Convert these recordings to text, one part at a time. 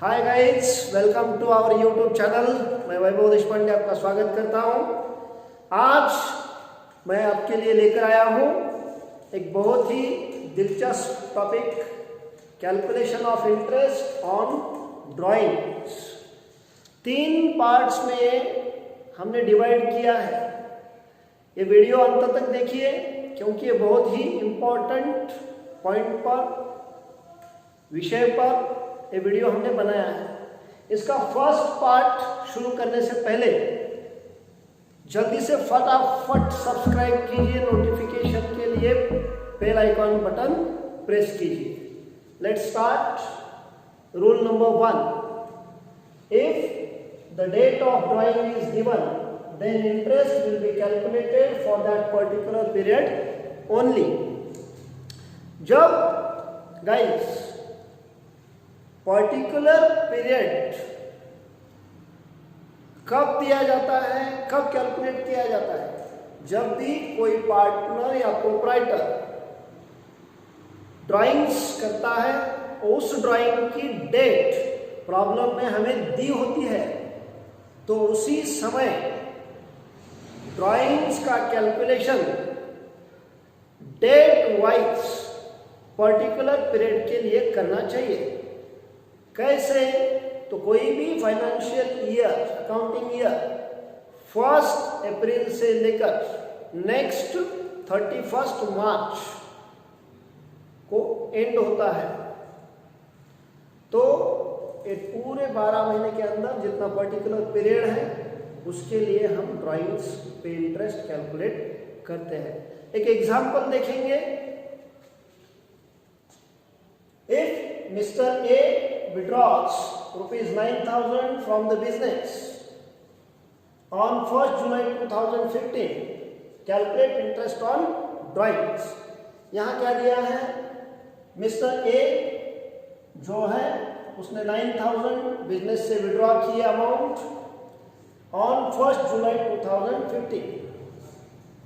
Hi guys, welcome to our YouTube channel. मैं वैभव देशपांडे आपका स्वागत करता हूं। आज मैं आपके लिए लेकर आया हूं एक बहुत ही दिलचस्प topic, calculation of interest on drawings. 3 parts में हमने डिवाइड किया है। ये वीडियो अंत तक देखिए क्योंकि ये बहुत ही इम्पोर्टेंट पॉइंट पर, विषय पर ये वीडियो हमने बनाया है। इसका फर्स्ट पार्ट शुरू करने से पहले जल्दी से फटाफट सब्सक्राइब कीजिए, नोटिफिकेशन के लिए बेल आइकॉन बटन प्रेस कीजिए। Let's start. Rule number 1, if the date of drawing is given then interest will be calculated for that particular period only। जब guys पर्टिकुलर पीरियड कब दिया जाता है, कब कैलकुलेट किया जाता है? जब भी कोई पार्टनर या प्रोप्राइटर ड्राइंग्स करता है, उस ड्राइंग की डेट प्रॉब्लम में हमें दी होती है, तो उसी समय ड्राइंग्स का calculation date wise particular period के लिए करना चाहिए। कैसे? तो कोई भी financial year, accounting year 1 April से लेकर नेक्स्ट 31 मार्च को एंड होता है, तो एक पूरे 12 महीने के अंदर जितना पर्टिकुलर पीरियड है उसके लिए हम ड्राइंग्स पे इंटरेस्ट कैलकुलेट करते हैं। एक एग्जांपल देखेंगे। If mister A withdraws rupees 9,000 from the business on 1st July 2015, calculate interest on drawings। यहाँ क्या दिया है? मिस्टर ए जो है उसने 9,000 बिजनेस से विड्रॉ किया amount on 1st July 2015।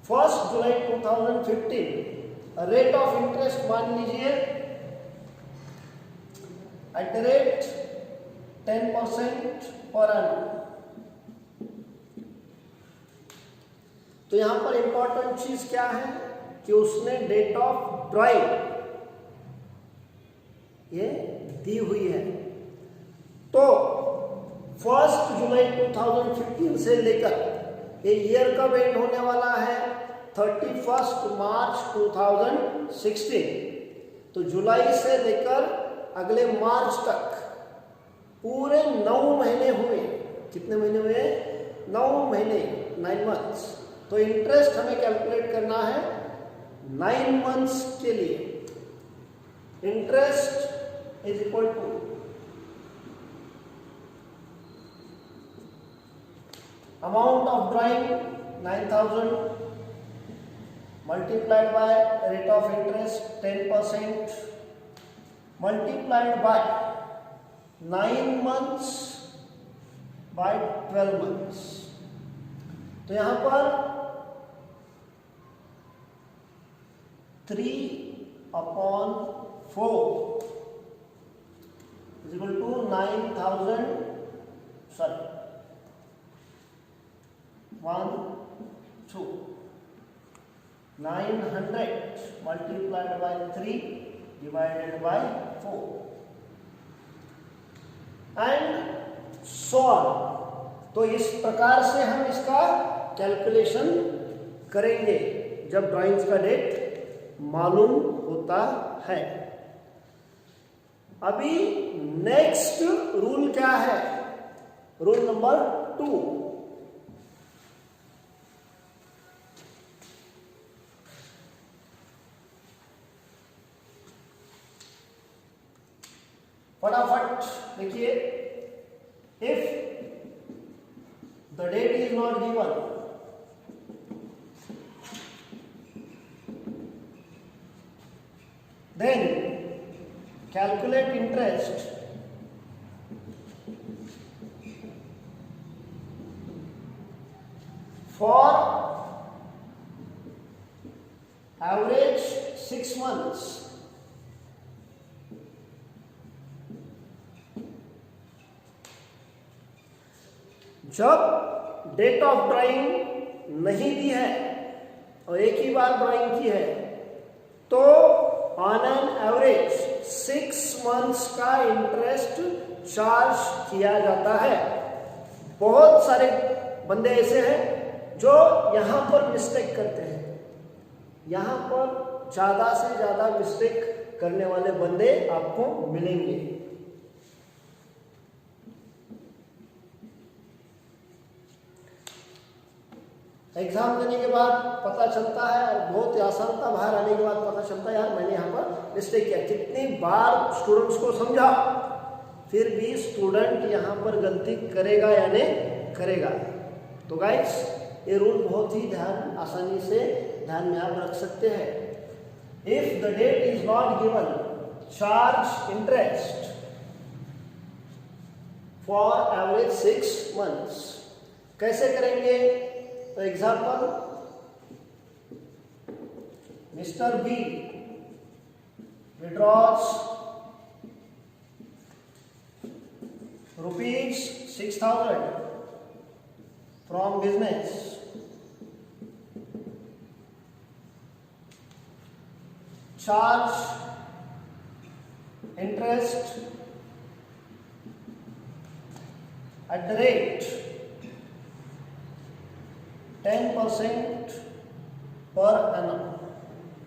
1st July 2015 rate of interest मान लीजिए at the rate 10% per annum। तो यहां पर इंपॉर्टेंट चीज क्या है कि उसने डेट ऑफ ड्राइंग ये दी हुई है। तो 1 जुलाई 2015 से लेकर ये ईयर कब एंड होने वाला है? 31 मार्च 2016। तो जुलाई से लेकर अगले मार्च तक पूरे 9 महीने हुए। कितने महीने हुए? 9 महीने, 9 मंथ्स। तो इंटरेस्ट हमें कैलकुलेट करना है 9 मंथ्स के लिए। Interest is equal to amount of drawing 9,000 multiplied by rate of interest 10% multiplied by 9 months by 12 months। तो यहां पर 3/4 is equal to 9,000, sorry 1 2 900 multiplied by 3 divided by 4 and so on। तो इस प्रकार से हम इसका कैलकुलेशन करेंगे जब ड्राइंग्स का डेट मालूम होता है। अभी नेक्स्ट रूल क्या है? रूल नंबर 2, फटाफट देखिए। If the date is not given, then calculate interest for average 6 months जब डेट ऑफ ड्राइंग नहीं दी है और एक ही बार ड्राइंग की है तो ऑन एन एवरेज 6 मंथ्स का इंटरेस्ट चार्ज किया जाता है। बहुत सारे बंदे ऐसे हैं जो यहां पर मिस्टेक करते हैं, यहां पर ज्यादा से ज्यादा मिस्टेक करने वाले बंदे आपको मिलेंगे। एग्जाम देने के बाद पता चलता है और बहुत ही आसानता बाहर आने के बाद पता चलता है यार मैंने यहाँ पर मिस्टेक किया। कितनी बार स्टूडेंट्स को समझा फिर भी स्टूडेंट यहाँ पर गलती करेगा या नहीं करेगा। तो गाइस ये रूल बहुत ही आसानी से ध्यान में आप रख सकते हैं। If the date is not given charge interest for average 6 months. कैसे करेंगे? तो example, mister B withdraws rupees 6,000 from business. Charge interest at the rate 10% per annum.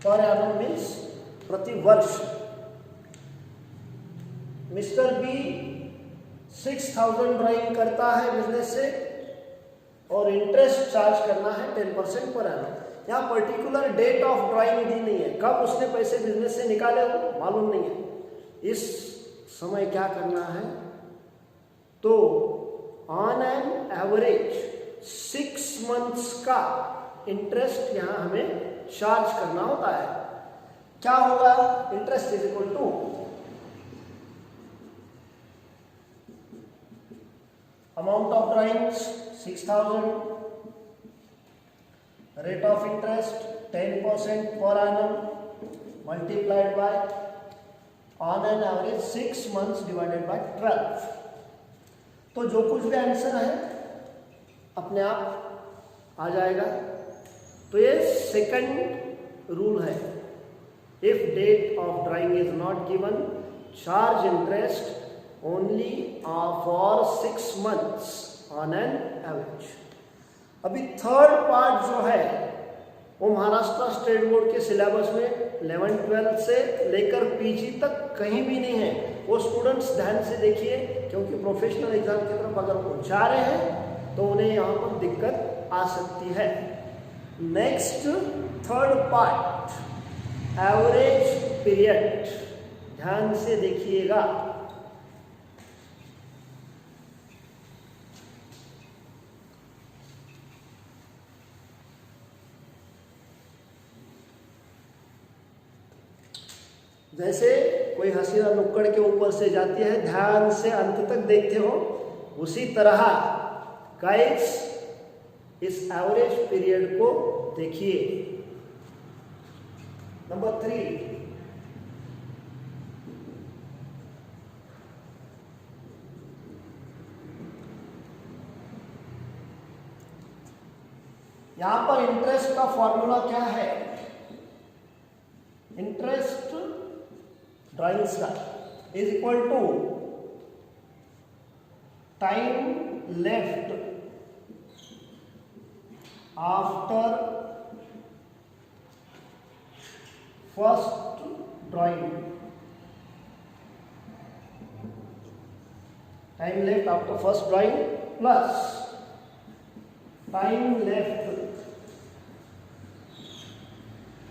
Per annum means प्रति वर्ष। मिस्टर बी 6,000 ड्राइंग करता है business से और interest charge करना है 10% पर annum। यहाँ पर्टिकुलर डेट ऑफ ड्राइंग दी नहीं है, कब उसने पैसे बिजनेस से निकाले वो मालूम नहीं है। इस समय क्या करना है? तो ऑन एन एवरेज 6 मंथ्स का इंटरेस्ट यहां हमें चार्ज करना होता है। क्या होगा? Interest is equal to amount of drawings 6,000, rate of interest 10% per annum multiplied by on an average 6 months divided by 12। तो जो कुछ भी आंसर है अपने आप आ जाएगा। तो ये सेकंड रूल है। If date of drawing is not given charge interest only for 6 months on an average. अभी थर्ड पार्ट जो है वो महाराष्ट्र स्टेट बोर्ड के सिलेबस में 11-12 से लेकर पीजी तक कहीं भी नहीं है। वो स्टूडेंट्स ध्यान से देखिए, क्योंकि प्रोफेशनल एग्जाम की तरफ अगर वो जा रहे हैं तो उन्हें यहाँ पर दिक्कत आ सकती है। Next third part, average period, ध्यान से देखिएगा। जैसे कोई हसीना नुक्कड़ के ऊपर से जाती है, ध्यान से अंत तक देखते हो, उसी तरह गाइस इस एवरेज पीरियड को देखिए। नंबर 3, यहां पर इंटरेस्ट का फॉर्मूला क्या है? इंटरेस्ट ड्राइंग्स का is equal to time left after first drawing, time left after first drawing plus time left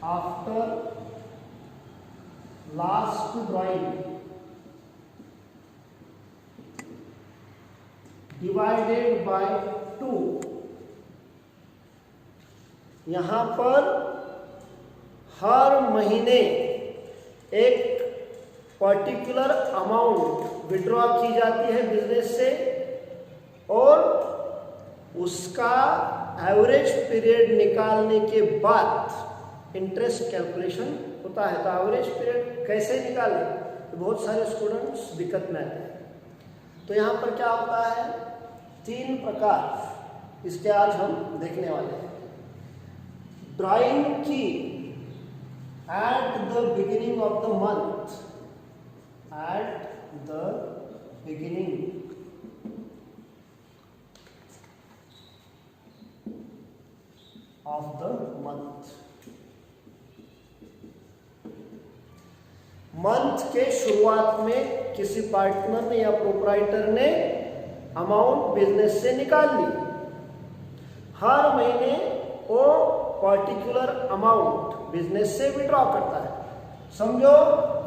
after last drawing divided by 2। यहां पर हर महीने एक पर्टिकुलर अमाउंट विड्रॉ की जाती है बिजनेस से और उसका एवरेज पीरियड निकालने के बाद इंटरेस्ट कैलकुलेशन होता है। तो एवरेज पीरियड कैसे निकालें, तो बहुत सारे स्टूडेंट्स दिक्कत में आते हैं। तो यहाँ पर क्या होता है, तीन प्रकार इसके आज हम देखने वाले हैं। ड्राइंग की eight the beginning of the month, eight the beginning of the month के शुरुआत में किसी पार्टनर ने या प्रोप्राइटर ने अमाउंट बिजनेस से निकाल ली। हर महीने वो पर्टिकुलर अमाउंट बिजनेस से विड्रॉ करता है। समझो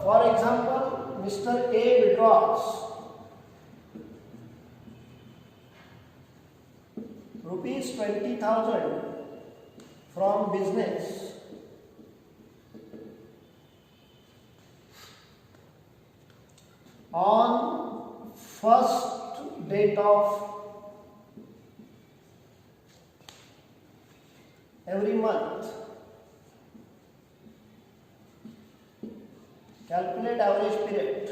for example mister A withdraws ₹20,000 from business on first date of every month. Calculate average period.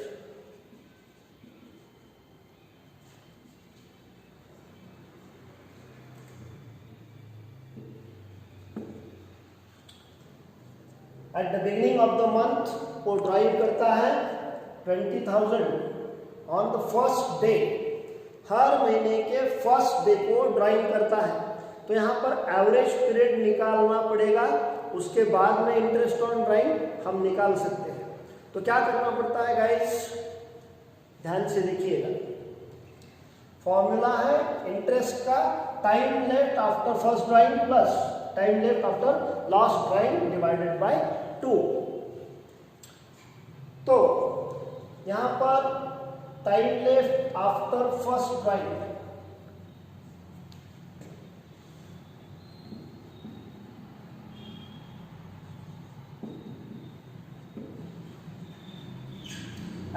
At the beginning of the month वो ड्राइव करता है 20,000 ऑन द फर्स्ट डे। हर महीने के first day को ड्राइव करता है। तो यहाँ पर एवरेज पीरियड निकालना पड़ेगा, उसके बाद में इंटरेस्ट ऑन ड्राइव हम निकाल सकते हैं। तो क्या करना पड़ता है गाइस, ध्यान से देखिएगा। फॉर्मूला है इंटरेस्ट का time left after first drive plus time left after last drive divided by 2। तो यहां पर time left after first drive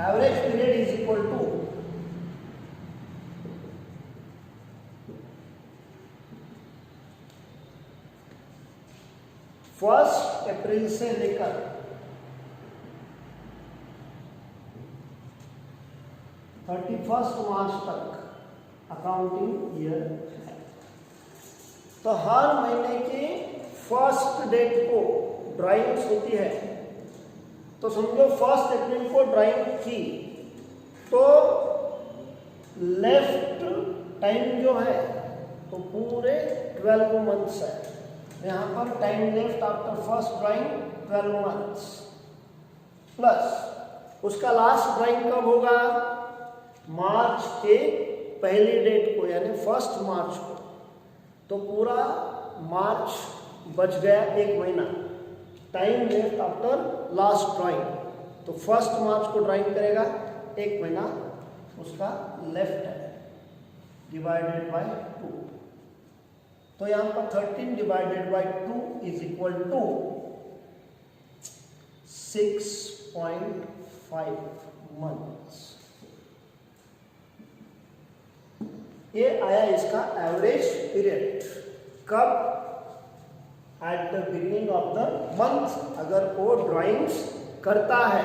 average period is equal to first April से लेकर 31 मार्च तक अकाउंटिंग ईयर है। तो हर महीने की फर्स्ट डेट को ड्राइंग्स होती है। तो समझो फर्स्ट अप्रैल को ड्राइंग की तो लेफ्ट टाइम जो है तो पूरे 12 मंथ्स है। यहाँ पर time left after first drawing 12 months plus उसका लास्ट ड्राइंग कब होगा, मार्च के पहली डेट को यानी 1 मार्च को। तो पूरा मार्च बच गया, एक महीना। Time left after last drawing तो 1 मार्च को ड्राइंग करेगा, एक महीना उसका लेफ्ट है डिवाइडेड बाय 2। तो यहाँ पर 13 divided by 2 is equal to 6.5 months. ये आया इसका एवरेज पीरियड। कब, at the beginning of the month अगर वो ड्राइंग्स करता है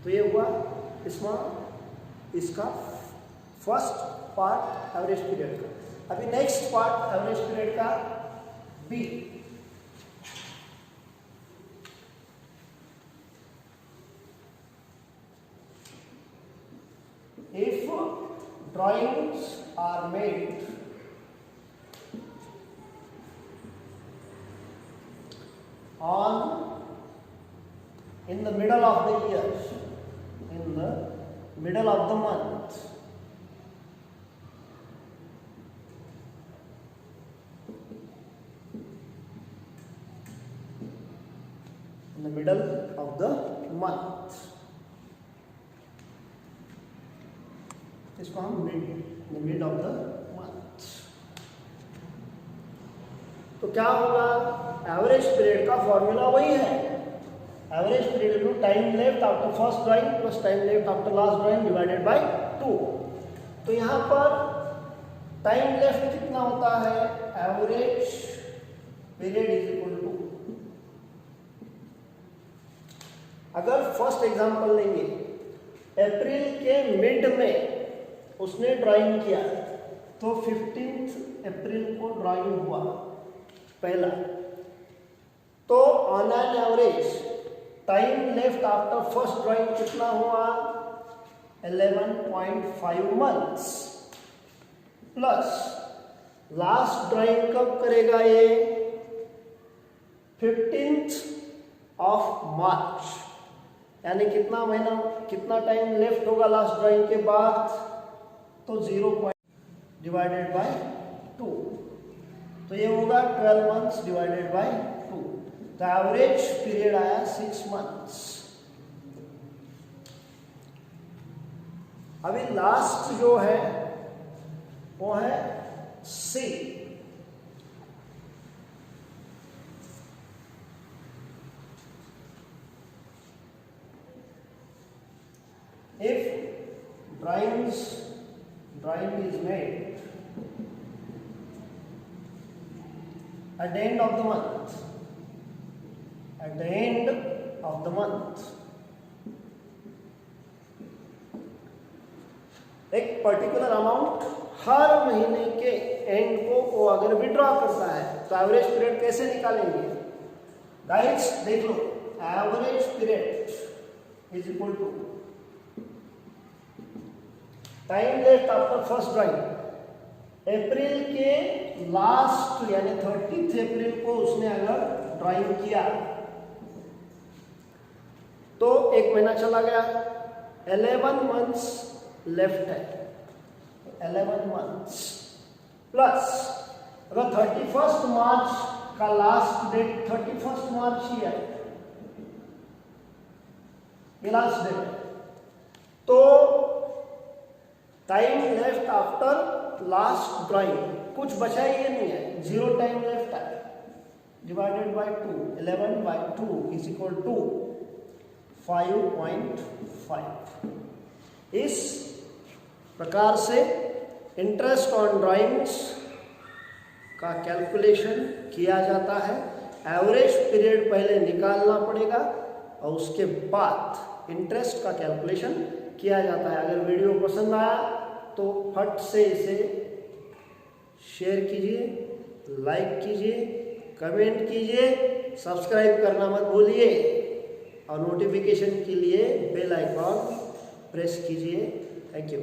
तो ये हुआ इसमें इसका फर्स्ट पार्ट एवरेज पीरियड का। अभी नेक्स्ट पार्ट एवरेज पीरियड का B. If drawings are made on in the middle of the year, in the middle of the month, in the middle of the month, इसको हम mid of the month। तो क्या होगा, average period का formula वही है। Average period में time left after first drawing plus time left after last drawing divided by 2। तो यहाँ पर टाइम लेफ्ट कितना होता है, average period is equal to, अगर फर्स्ट एग्जांपल लेंगे, अप्रैल के मिड में उसने ड्राइंग किया तो 15 अप्रैल को ड्राइंग हुआ पहला। तो on an average time left after first drawing कितना हुआ? 11.5 मंथ्स प्लस लास्ट ड्राइंग कब करेगा ये? 15th ऑफ मार्च, यानी कितना महीना, कितना टाइम लेफ्ट होगा लास्ट ड्राइंग के बाद? तो 0 डिवाइडेड बाय 2, तो ये होगा 12 मंथ्स डिवाइडेड बाय 2। तो एवरेज पीरियड आया 6 मंथ्स। अभी लास्ट जो है वो है सी। If drawing is made at the end of the month, एक पर्टिकुलर अमाउंट हर महीने के एंड को वो अगर विड्रॉ करता है तो एवरेज पीरियड कैसे निकालेंगे? गाइस देख लो, average period is equal to time left after first drawing. April के लास्ट यानी 30 अप्रैल को उसने अगर ड्राइंग किया तो एक महीना चला गया, 11 मंथ्स लेफ्ट है, 11 मंथ्स प्लस अगर 31 मार्च का लास्ट डेट 31 मार्च ही है, ये लास्ट डेट, तो time left after last drawing कुछ बचा ही नहीं है, 0 टाइम लेफ्ट है, divided by 2, 11 by 2 is equal to 5.5। इस प्रकार से इंटरेस्ट ऑन ड्राइंग्स का कैलकुलेशन किया जाता है। एवरेज पीरियड पहले निकालना पड़ेगा और उसके बाद इंटरेस्ट का कैलकुलेशन किया जाता है। अगर वीडियो पसंद आया तो फट से इसे शेयर कीजिए, लाइक कीजिए, कमेंट कीजिए, सब्सक्राइब करना मत भूलिए और नोटिफिकेशन के लिए बेल आइकॉन प्रेस कीजिए। Thank you.